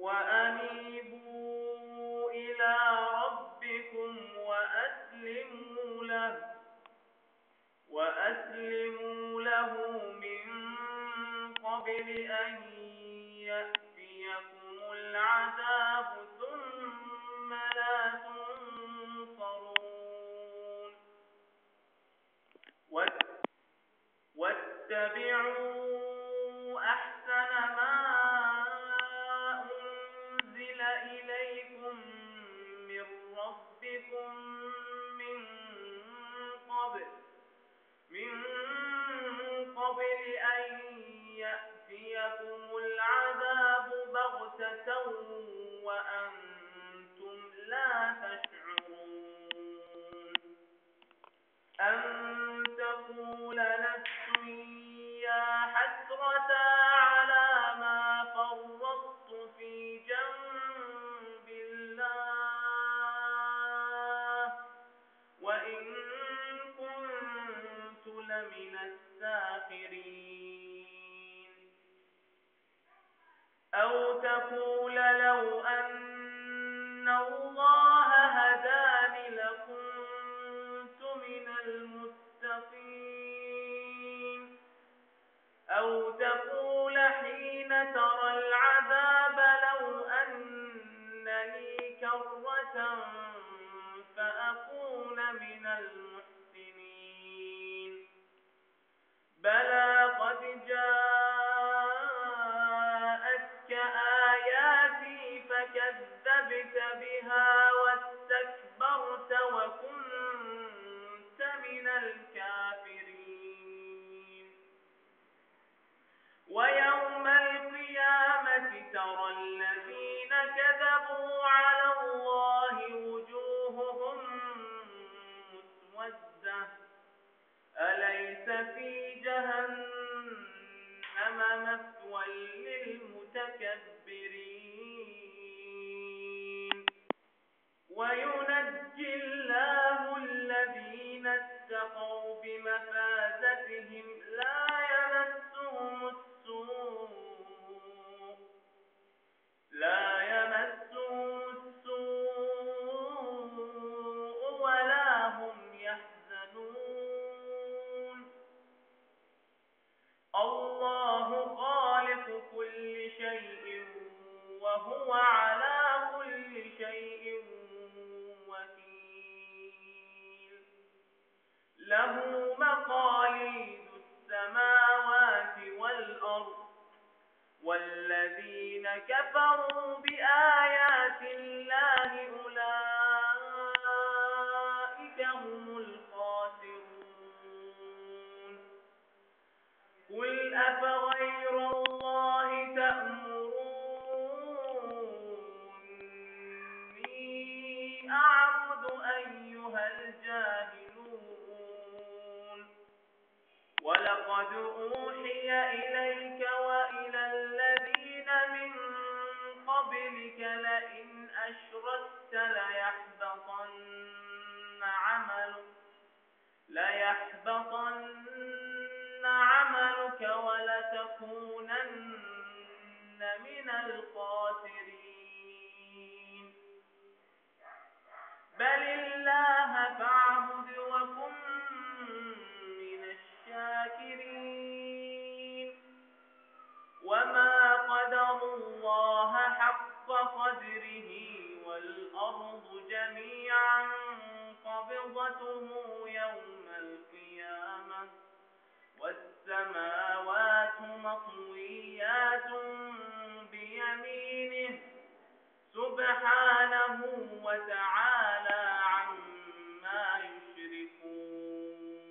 وأنيبوا إلى ربكم وأسلموا له من قبل أن يأتيكم العذاب ثم لا تنصرون واتبعوا أحسن ما أنزل إليكم من ربكم من قبل أن يأتيكم العذاب بغتة وأنتم لا تشعرون أن تقول نفس يا حسرة على ما فرطت في جنب الله وإن كنت لمن الساخرين أو تقول لو أن الله هداني لكنت من المتقين أو تقول حين ترى العذاب لو أن لي كرة فأكون من المحسنين بلى قد جاءتك آياتي فكذبت بها واستكبرت وكنت من الكافرين ويوم القيامة ترى الذين كذبوا على الله وجوههم مسودة أليس في جهنم مثوى للمتكبرين وينجي الله الذين اتقوا بمفازتهم لا يمسهم السوء ولا هم يحزنون الله خالق كل شيء وهو على كل شيء وكيل له مقاليد السماوات والأرض والذين كفروا بآيات الله أولئك هم الخاسرون قل أفغير الله تأمروني أعبد أيها الجاهلون ولقد أوحي إليك وإلى الذين من قبلك لئن أشركت ليحبطن عملك ولتكونن من الخاسرين بل الله فاعبد وكن من الشاكرين وما قدروا الله حق قدره والأرض جميعا قبضته يوم القيامة والسماوات مطويات بيمينه سبحانه وتعالى عما يشركون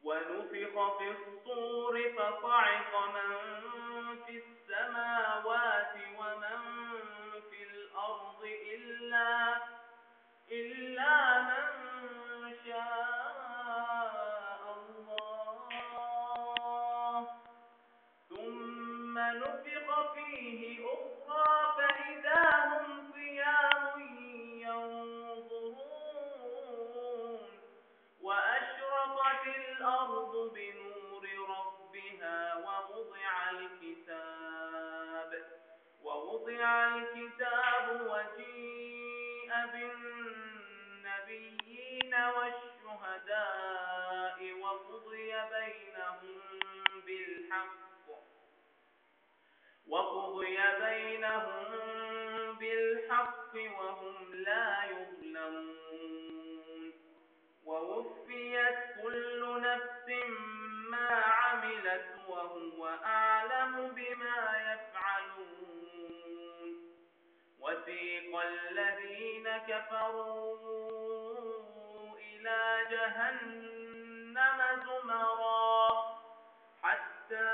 ونفخ في الصور فصعق من في السماوات ومن في الأرض إلا من شاء الله ثم نفخ فيه أخرى فإذا هم قيام ينظرون وأشرقت الأرض بنور ربها ووضع الكتاب ووضع الكتاب وجيء بالنبيين والشهداء وقضي بينهم بالحق وهم لا يظلمون ووفيت كل نفس ما عملت وهو أعلم بما يفعلون وسيق الذين كفروا إلى جهنم زمرا حتى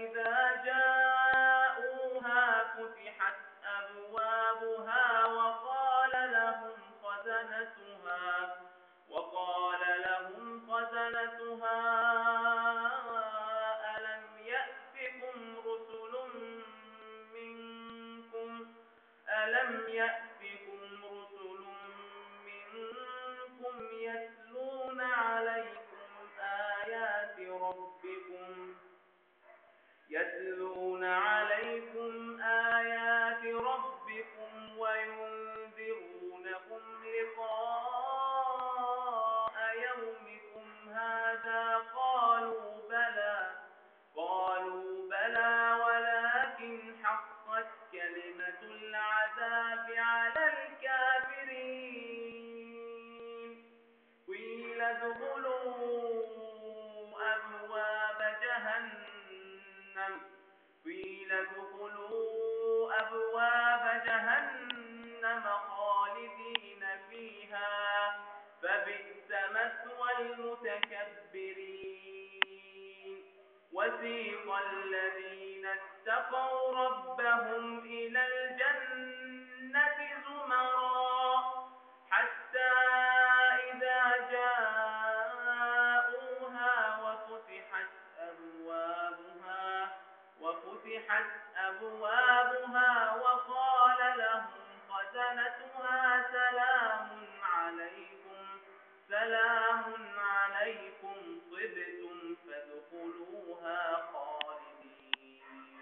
إذا جاءوها فتحت أبوابها وقال لهم خزنتها ألم يأتكم رسل منكم يتلون عليكم آيات ربكم وينذرونكم لقاء يومكم هذا قالوا بلى ولكن حقت كلمة العذاب على الكافرين قيل ادخلوا أبواب جهنم خالدين فيها فبئس مثوى المتكبرين وسيق الذين اتقوا ربهم إلى الجنة زمرا حتى إذا جاءوها وفتحت أبوابها وقال لهم خزنتها سلام عليكم طبتم فادخلوها خالدين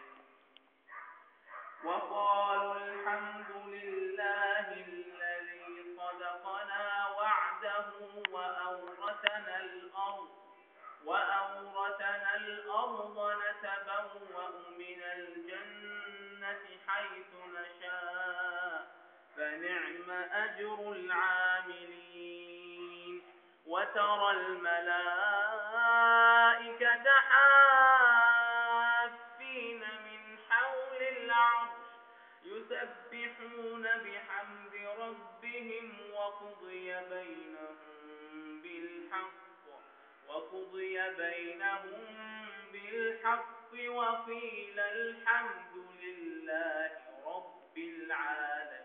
وقالوا الحمد لله الذي صدقنا وعده وأورثنا الأرض نتبوأ من الجنة حيث نشاء فنعم أجر العاملين وترى الملائكة حافين من حول العرش يسبحون بحمد ربهم وقضي بينهم بالحق وقيل الحمد لله رب العالمين.